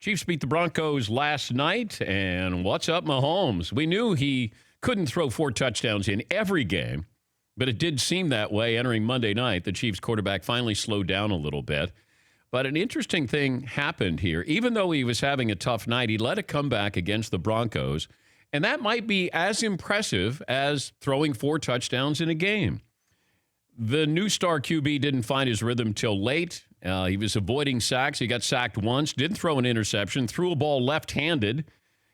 Chiefs beat the Broncos last night, and what's up, Mahomes? We knew he couldn't throw 4 touchdowns in every game, but it did seem that way entering Monday night. The Chiefs quarterback finally slowed down a little bit. But an interesting thing happened here. Even though he was having a tough night, he led a comeback against the Broncos, and that might be as impressive as throwing 4 touchdowns in a game. The new star QB didn't find his rhythm till late. He was avoiding sacks. He got sacked once, didn't throw an interception, threw a ball left-handed.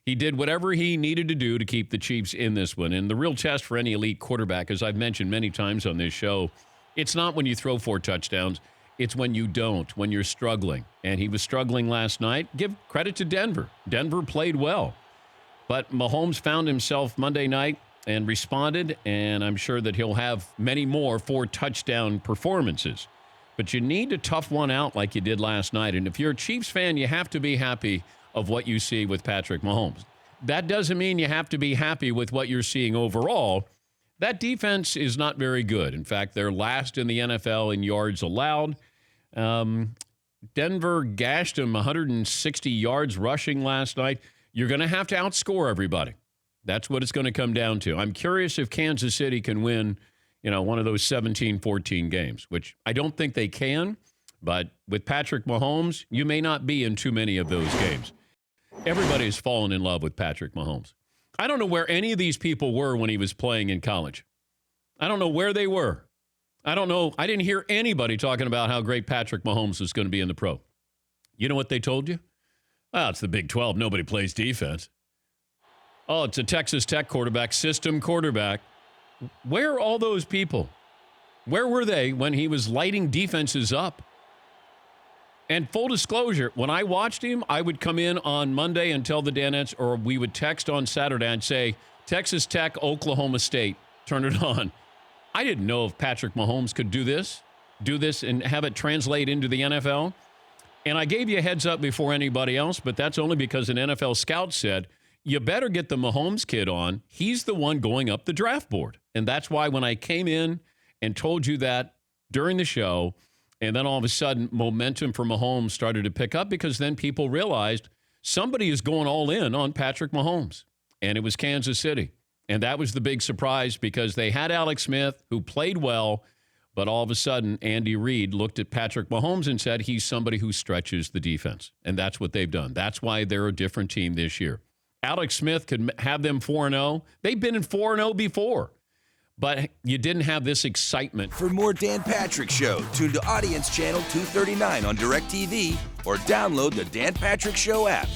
He did whatever he needed to do to keep the Chiefs in this one. And the real test for any elite quarterback, as I've mentioned many times on this show, it's not when you throw 4 touchdowns. It's when you don't, when you're struggling. And he was struggling last night. Give credit to Denver. Denver played well. But Mahomes found himself Monday night and responded, and I'm sure that he'll have many more 4-touchdown performances. But you need to tough one out like you did last night. And if you're a Chiefs fan, you have to be happy of what you see with Patrick Mahomes. That doesn't mean you have to be happy with what you're seeing overall. That defense is not very good. In fact, they're last in the NFL in yards allowed. Denver gashed him 160 yards rushing last night. You're going to have to outscore everybody. That's what it's going to come down to. I'm curious if Kansas City can win, one of those 17-14 games, which I don't think they can. But with Patrick Mahomes, you may not be in too many of those games. Everybody's fallen in love with Patrick Mahomes. I don't know where any of these people were when he was playing in college. I don't know where they were. I don't know. I didn't hear anybody talking about how great Patrick Mahomes was going to be in the pro. You know what they told you? Well, it's the Big 12. Nobody plays defense. Oh, it's a Texas Tech quarterback, system quarterback. Where are all those people? Where were they when he was lighting defenses up? And full disclosure, when I watched him, I would come in on Monday and tell the Danettes, or we would text on Saturday and say, Texas Tech, Oklahoma State, turn it on. I didn't know if Patrick Mahomes could do this and have it translate into the NFL. And I gave you a heads up before anybody else, but that's only because an NFL scout said, you better get the Mahomes kid on. He's the one going up the draft board. And that's why when I came in and told you that during the show, and then all of a sudden momentum for Mahomes started to pick up because then people realized somebody is going all in on Patrick Mahomes. And it was Kansas City. And that was the big surprise because they had Alex Smith, who played well, but all of a sudden Andy Reid looked at Patrick Mahomes and said he's somebody who stretches the defense. And that's what they've done. That's why they're a different team this year. Alex Smith could have them 4-0. They've been in 4-0 before. But you didn't have this excitement. For more Dan Patrick Show, tune to Audience Channel 239 on DirecTV or download the Dan Patrick Show app.